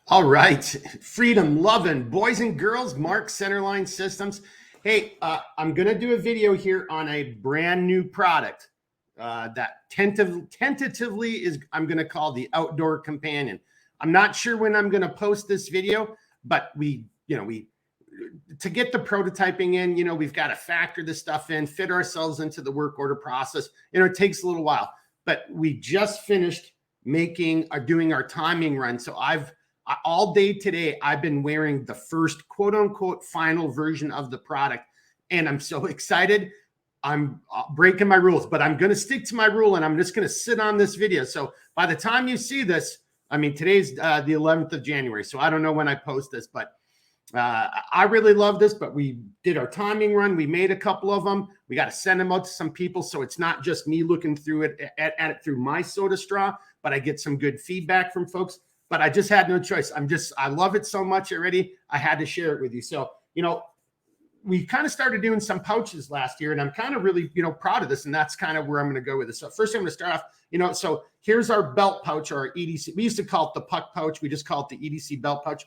All right, freedom loving boys and girls, Mark Centerline Systems. Hey, I'm going to do a video here on a brand new product that tentatively is, I'm going to call the Outdoor Companion. I'm not sure when I'm going to post this video, but to get the prototyping in, we've got to factor this stuff in, fit ourselves into the work order process. It takes a little while, but we just finished doing our timing run. So all day today, I've been wearing the first quote unquote final version of the product. And I'm so excited. I'm breaking my rules, but I'm going to stick to my rule and I'm just going to sit on this video. So by the time you see this, I mean, today's the 11th of January. So I don't know when I post this, but I really love this, but we did our timing run. We made a couple of them. We got to send them out to some people. So it's not just me looking through it at it through my soda straw, but I get some good feedback from folks. But I just had no choice. I love it so much already. I had to share it with you. So, we kind of started doing some pouches last year and I'm kind of really, proud of this. And that's kind of where I'm going to go with this. So first I'm going to start off, so here's our belt pouch or our EDC. We used to call it the puck pouch. We just call it the EDC belt pouch.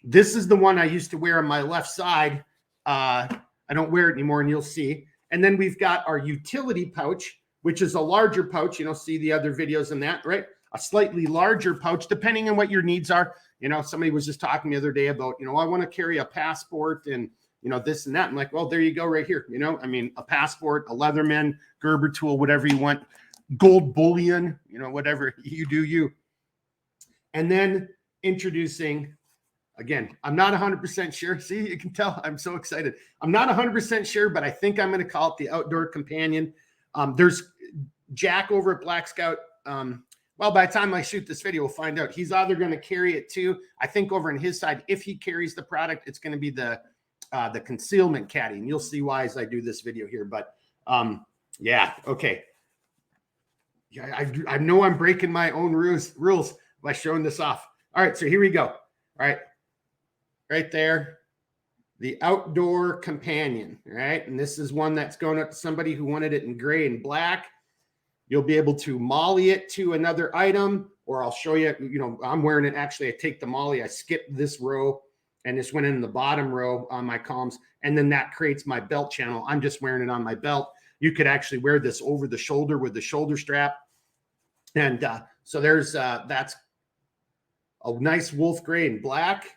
This is the one I used to wear on my left side. I don't wear it anymore and you'll see. And then we've got our utility pouch, which is a larger pouch. See the other videos in that, right? A slightly larger pouch, depending on what your needs are. Somebody was just talking the other day about, I want to carry a passport and, this and that. I'm like, well, there you go right here. A passport, a Leatherman, Gerber tool, whatever you want, gold bullion, whatever you do, you. And then introducing, again, I'm not 100% sure. See, you can tell I'm so excited. I'm not 100% sure, but I think I'm going to call it the Outdoor Companion. There's Jack over at Black Scout. Well, by the time I shoot this video, we'll find out. He's either going to carry it too. I think over on his side, if he carries the product, it's going to be the concealment caddy. And you'll see why as I do this video here. But yeah, okay. Yeah, I know I'm breaking my own rules by showing this off. All right, so here we go. All right, right there. The Outdoor Companion, right? And this is one that's going up to somebody who wanted it in gray and black. You'll be able to molly it to another item, or I'll show you, I'm wearing it. Actually, I take the molly, I skip this row, and this went in the bottom row on my columns, and then that creates my belt channel. I'm just wearing it on my belt. You could actually wear this over the shoulder with the shoulder strap. And so there's, that's a nice wolf gray and black.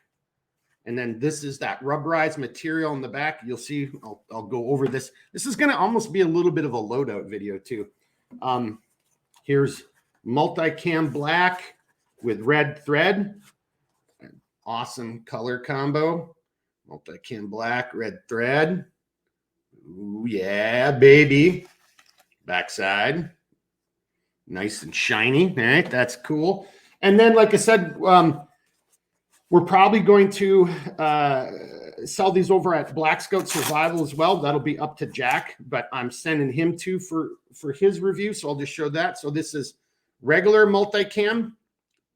And then this is that rubberized material in the back. You'll see, I'll go over this. This is going to almost be a little bit of a loadout video too. Here's Multicam Black with red thread. Awesome color combo. Multicam Black, red thread. Ooh, yeah, baby. Backside. Nice and shiny. All right, that's cool. And then, like I said, we're probably going to sell these over at Black Scout Survival as well. That'll be up to Jack, but I'm sending him to for his review. So I'll just show that. So this is regular Multicam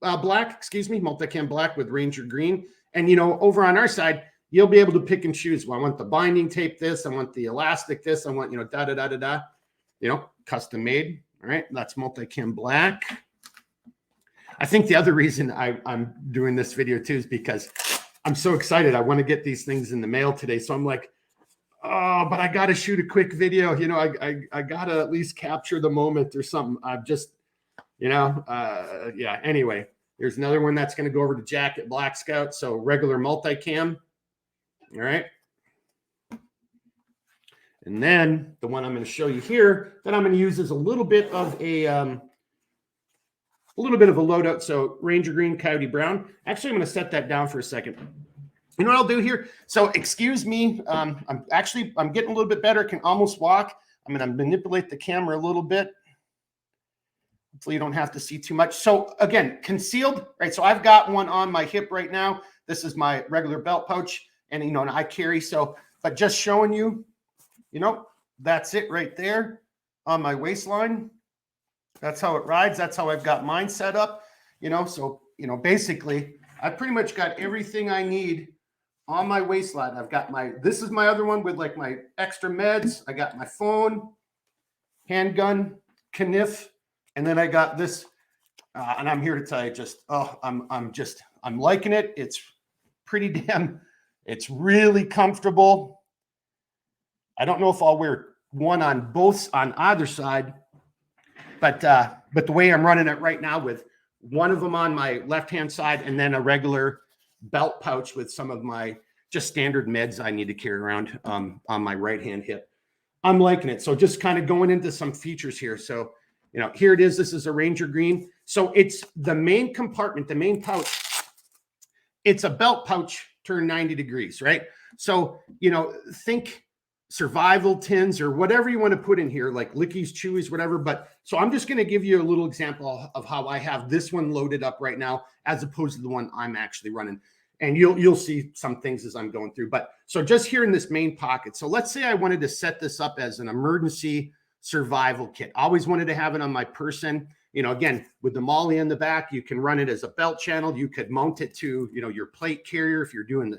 Black, Multicam Black with Ranger Green. And, over on our side, you'll be able to pick and choose. Well, I want the binding tape this. I want the elastic this. I want, custom made. All right, that's Multicam Black. I think the other reason I'm doing this video too is because I'm so excited. I want to get these things in the mail today. So I'm like, oh, but I got to shoot a quick video. I got to at least capture the moment or something. I've just, yeah. Anyway, there's another one that's going to go over to Jack at Black Scout. So regular Multicam. All right. And then the one I'm going to show you here that I'm going to use is a little bit of a loadout. So Ranger Green, Coyote Brown. Actually, I'm going to set that down for a second. You know what I'll do here? So excuse me. I'm getting a little bit better. I can almost walk. I'm going to manipulate the camera a little bit. Hopefully you don't have to see too much. So again, concealed, right? So I've got one on my hip right now. This is my regular belt pouch and, and I carry. So, but just showing you, that's it right there on my waistline. That's how it rides. That's how I've got mine set up, so, basically I pretty much got everything I need on my waistline. I've got this is my other one with like my extra meds. I got my phone, handgun, kniff, and then I got this, and I'm here to tell you I'm I'm liking it. It's pretty damn, it's really comfortable. I don't know if I'll wear one on either side, but the way I'm running it right now with one of them on my left-hand side and then a regular belt pouch with some of my just standard meds I need to carry around on my right-hand hip. I'm liking it. So just kind of going into some features here. So, you know, here it is. This is a Ranger Green. So it's the main compartment, the main pouch. It's a belt pouch turned 90 degrees, right? So, you know, think survival tins or whatever you want to put in here, like Lickies, Chewies, whatever. But so I'm just going to give you a little example of how I have this one loaded up right now, as opposed to the one I'm actually running. And you'll see some things as I'm going through. But so just here in this main pocket. So let's say I wanted to set this up as an emergency survival kit. Always wanted to have it on my person. You know, again, with the MOLLE in the back, you can run it as a belt channel. You could mount it to, you know, your plate carrier. If you're doing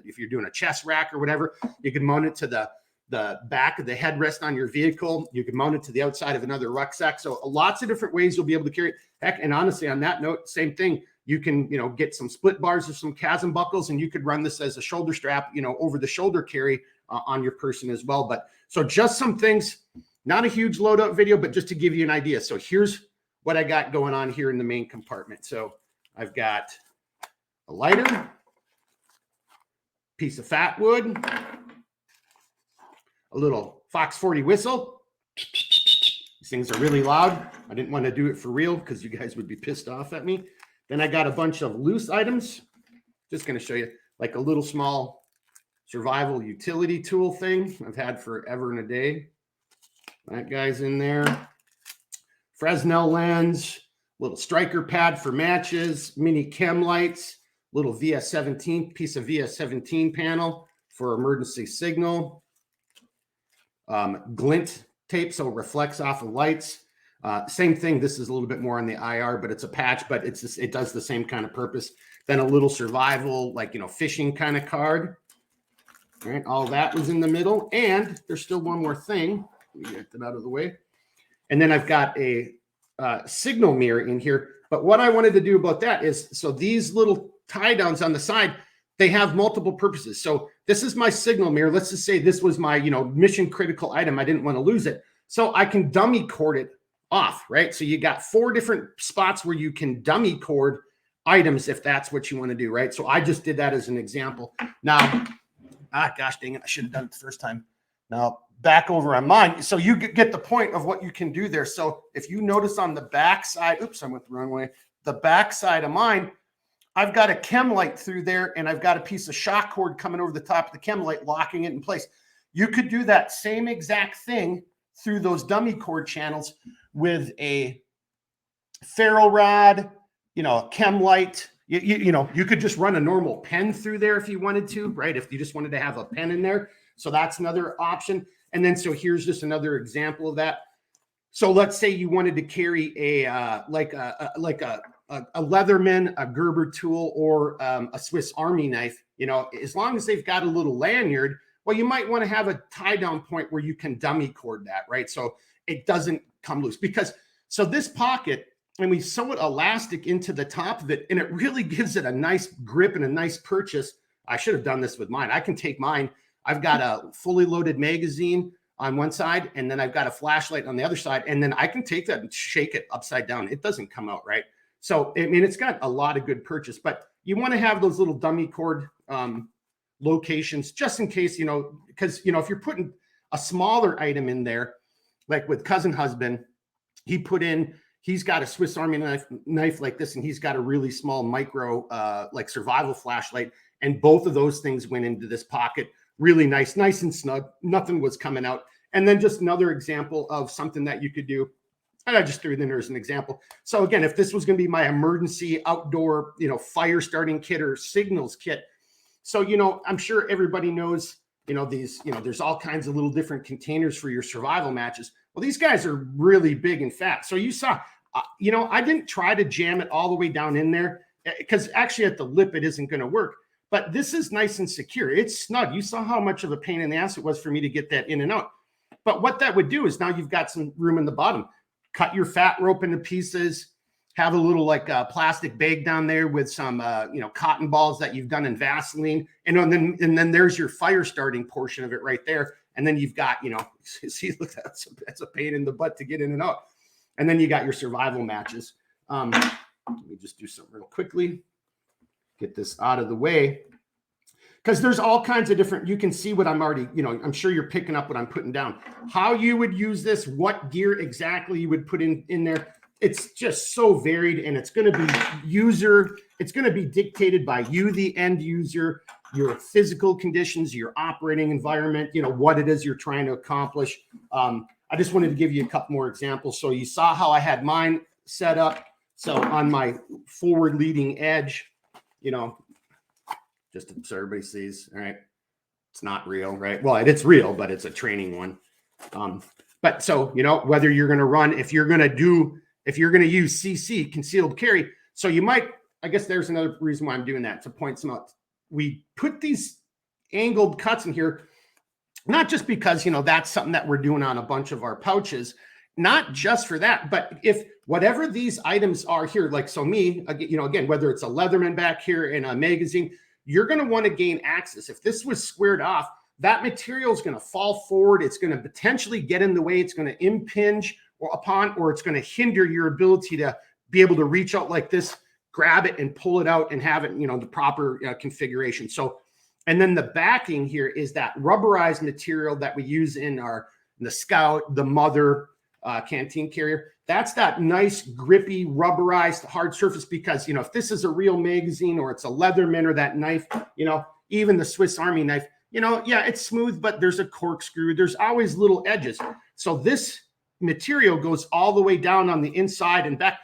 a chest rack or whatever, you can mount it to the back of the headrest on your vehicle. You can mount it to the outside of another rucksack. So lots of different ways you'll be able to carry it. Heck, and honestly, on that note, same thing. You can, you know, get some split bars or some chasm buckles, and you could run this as a shoulder strap, you know, over the shoulder carry on your person as well. But so just some things, not a huge load up video, but just to give you an idea. So here's what I got going on here in the main compartment. So I've got a lighter, piece of fat wood, a little Fox 40 whistle. These things are really loud. I didn't want to do it for real because you guys would be pissed off at me. Then I got a bunch of loose items. Just going to show you like a little small survival utility tool thing I've had forever and a day. That guy's in there. Fresnel lens, little striker pad for matches, mini chem lights, little VS17 piece of VS17 panel for emergency signal. Glint tape, so it reflects off of lights. Same thing. This is a little bit more on the IR, but it's a patch, but it does the same kind of purpose. Then a little survival, like, you know, fishing kind of card. All right, all that was in the middle. And there's still one more thing. Let me get that out of the way. And then I've got a signal mirror in here. But what I wanted to do about that is, so these little tie downs on the side, they have multiple purposes. So this is my signal mirror. Let's just say this was my, you know, mission critical item. I didn't want to lose it. So I can dummy cord it off, right? So you got 4 different spots where you can dummy cord items if that's what you want to do, right? So I just did that as an example. Now, gosh dang it, I should have done it the first time. Now, back over on mine. So you get the point of what you can do there. So if you notice on the back side, oops, I went the wrong way. The back side of mine, I've got a chem light through there, and I've got a piece of shock cord coming over the top of the chem light, locking it in place. You could do that same exact thing through those dummy cord channels with a ferro rod, you know, a chem light. You know, you could just run a normal pen through there if you wanted to, right? If you just wanted to have a pen in there. So that's another option. And then, so here's just another example of that. So let's say you wanted to carry a Leatherman, a Gerber tool, or a Swiss Army knife. You know, as long as they've got a little lanyard, well, you might want to have a tie down point where you can dummy cord that, right? So it doesn't come loose, because so this pocket, and we sew it elastic into the top of it, and it really gives it a nice grip and a nice purchase. I should have done this with mine. I can take mine. I've got a fully loaded magazine on one side, and then I've got a flashlight on the other side, and then I can take that and shake it upside down. It doesn't come out, right? So, I mean, it's got a lot of good purchase, but you want to have those little dummy cord locations just in case, you know, because, you know, if you're putting a smaller item in there, like with Cousin Husband, he's got a Swiss Army knife like this, and he's got a really small micro like survival flashlight, and both of those things went into this pocket. Really nice and snug. Nothing was coming out. And then just another example of something that you could do. And I just threw it in there as an example. So again, if this was going to be my emergency outdoor, you know, fire starting kit or signals kit. So, you know, I'm sure everybody knows, you know, these, you know, there's all kinds of little different containers for your survival matches. Well, these guys are really big and fat. So you saw, you know, I didn't try to jam it all the way down in there, because actually at the lip, it isn't going to work. But this is nice and secure. It's snug. You saw how much of a pain in the ass it was for me to get that in and out. But what that would do is now you've got some room in the bottom. Cut your fat rope into pieces. have a little like plastic bag down there with some, you know, cotton balls that you've done in Vaseline. And then there's your fire starting portion of it right there. And then you've got, you know, see, look, that's a pain in the butt to get in and out. And then you got your survival matches. Let me just do something real quickly. Get this out of the way. Because there's all kinds of different, you can see what I'm already, you know, I'm sure you're picking up what I'm putting down. How you would use this, what gear exactly you would put in there. It's just so varied, and it's going to be it's going to be dictated by you, the end user, your physical conditions, your operating environment, you know, what it is you're trying to accomplish. I just wanted to give you a couple more examples. So you saw how I had mine set up. So on my forward leading edge, you know, just so everybody sees, all right, it's not real, right? Well, it's real, but it's a training one. But so, you know, whether you're going to run, if you're going to use CC, concealed carry, so you might, I guess there's another reason why I'm doing that, to point some out. We put these angled cuts in here, not just because, you know, that's something that we're doing on a bunch of our pouches, not just for that, but if whatever these items are here, like, so me, you know, again, whether it's a Leatherman back here in a magazine, you're going to want to gain access. If this was squared off, that material is going to fall forward. It's going to potentially get in the way. It's going to impinge or it's going to hinder your ability to be able to reach out like this, grab it and pull it out and have it, you know, the proper configuration. So, and then the backing here is that rubberized material that we use in the Scout, the Mother canteen carrier. That's that nice, grippy, rubberized hard surface, because, you know, if this is a real magazine or it's a Leatherman or that knife, you know, even the Swiss Army knife, you know, yeah, it's smooth, but there's a corkscrew. There's always little edges. So this material goes all the way down on the inside and back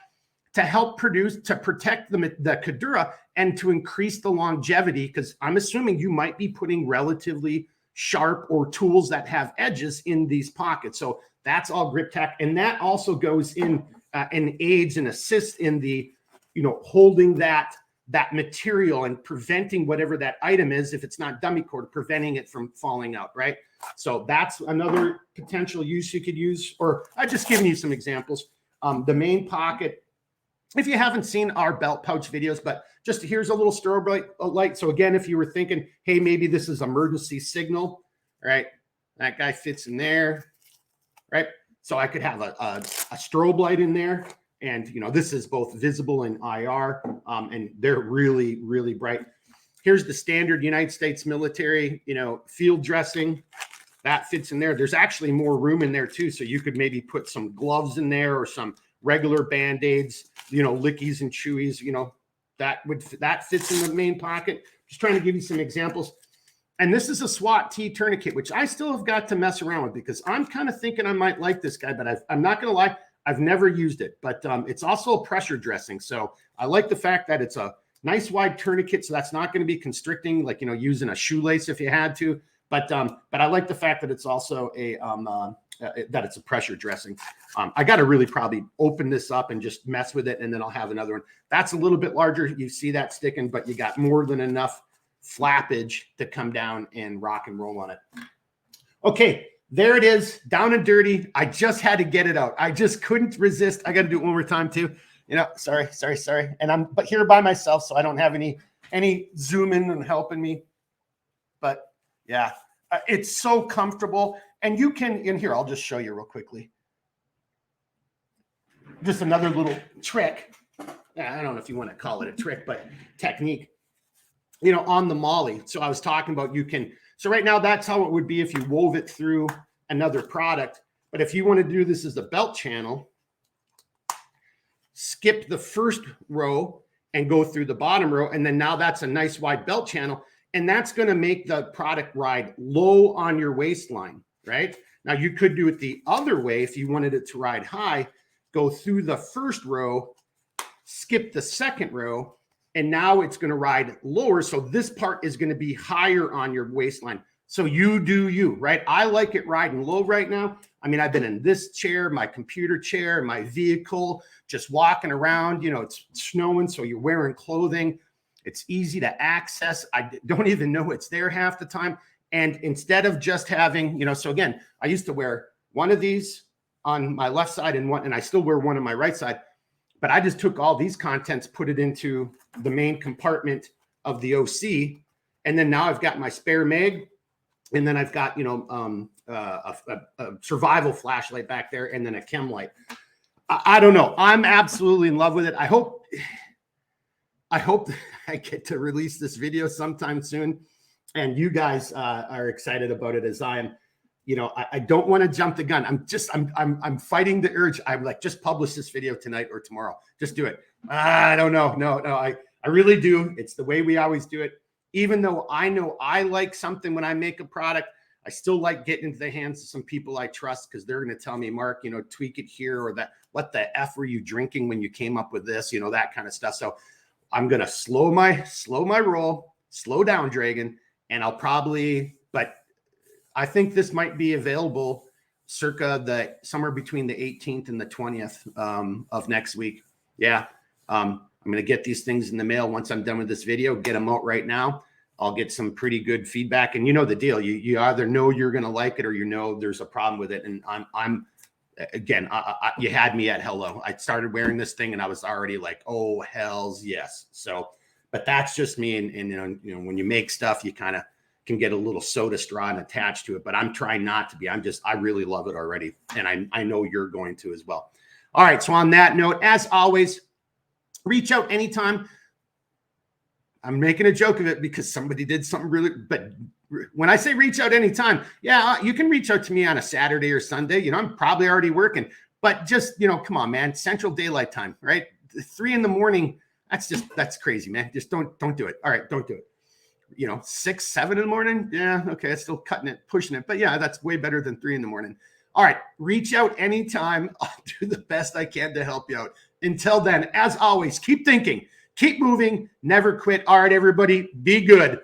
to help protect the Kadura and to increase the longevity, because I'm assuming you might be putting relatively sharp or tools that have edges in these pockets. So that's all grip tack. And that also goes in and aids and assists in the, you know, holding that material and preventing whatever that item is, if it's not dummy cord, preventing it from falling out, right? So that's another potential use you could use, or I've just given you some examples. The main pocket, if you haven't seen our belt pouch videos, but just here's a little strobe light. So again, if you were thinking, hey, maybe this is emergency signal, right? That guy fits in there, right? So I could have a strobe light in there. And, you know, this is both visible and IR, and they're really, really bright. Here's the standard United States military, you know, field dressing. That fits in there. There's actually more room in there too. So you could maybe put some gloves in there or some regular Band-Aids, you know, lickies and chewies, you know, that fits in the main pocket. Just trying to give you some examples. And this is a SWAT T tourniquet, which I still have got to mess around with, because I'm kind of thinking I might like this guy, but I'm not going to lie, I've never used it. But it's also a pressure dressing. So I like the fact that it's a nice wide tourniquet, so that's not going to be constricting, like, you know, using a shoelace if you had to. But I like the fact that it's also that it's a pressure dressing. I got to really probably open this up and just mess with it, and then I'll have another one. That's a little bit larger. You see that sticking, but you got more than enough flappage to come down and rock and roll on it. Okay, there it is, down and dirty. I just had to get it out. I just couldn't resist. I got to do it one more time too. You know, sorry. And I'm here by myself, so I don't have any zooming and helping me. But yeah, it's so comfortable. And you can, in here, I'll just show you real quickly. Just another little trick. I don't know if you want to call it a trick, but technique, you know, on the Molly. So I was talking about, so right now that's how it would be if you wove it through another product. But if you want to do this as a belt channel, skip the first row and go through the bottom row. And then now that's a nice wide belt channel. And that's going to make the product ride low on your waistline, right? Now you could do it the other way. If you wanted it to ride high, go through the first row, skip the second row, and now it's going to ride lower. So this part is going to be higher on your waistline. So you do you, right? I like it riding low right now. I mean, I've been in this chair, my computer chair, my vehicle, just walking around. You know, it's snowing, so you're wearing clothing. It's easy to access. I don't even know it's there half the time. And instead of just having, you know, so again, I used to wear one of these on my left side and I still wear one on my right side. But I just took all these contents, put it into the main compartment of the OC. And then now I've got my spare mag. And then I've got, a survival flashlight back there, and then a chem light. I don't know. I'm absolutely in love with it. I hope I get to release this video sometime soon, and you guys are excited about it as I am. I don't want to jump the gun. I'm fighting the urge. I'm like, just publish this video tonight or tomorrow. Just do it. I don't know. No, I really do. It's the way we always do it. Even though I know I like something when I make a product, I still like getting into the hands of some people I trust, because they're going to tell me, Mark, tweak it here, or that. What the F were you drinking when you came up with this? That kind of stuff. So I'm going to slow my roll, slow down, Dragon, and but I think this might be available circa somewhere between the 18th and the 20th of next week. Yeah. I'm going to get these things in the mail once I'm done with this video, get them out right now. I'll get some pretty good feedback, and the deal. You either know you're going to like it, or there's a problem with it. And I'm again, you had me at hello. I started wearing this thing and I was already like, oh, hells yes. So, but that's just me. And when you make stuff, you kind of can get a little soda straw attached to it, but I'm trying not to be. I really love it already. And I know you're going to as well. All right. So on that note, as always, reach out anytime. I'm making a joke of it because somebody did something really, but when I say reach out anytime, yeah, you can reach out to me on a Saturday or Sunday. I'm probably already working, but just, come on, man, Central Daylight Time, right? 3 a.m. That's crazy, man. Just don't do it. All right. Don't do it. 6, 7 in the morning. Yeah. Okay. It's still cutting it, pushing it, but yeah, that's way better than 3 a.m. All right. Reach out anytime. I'll do the best I can to help you out. Until then, as always, keep thinking, keep moving, never quit. All right, everybody, be good.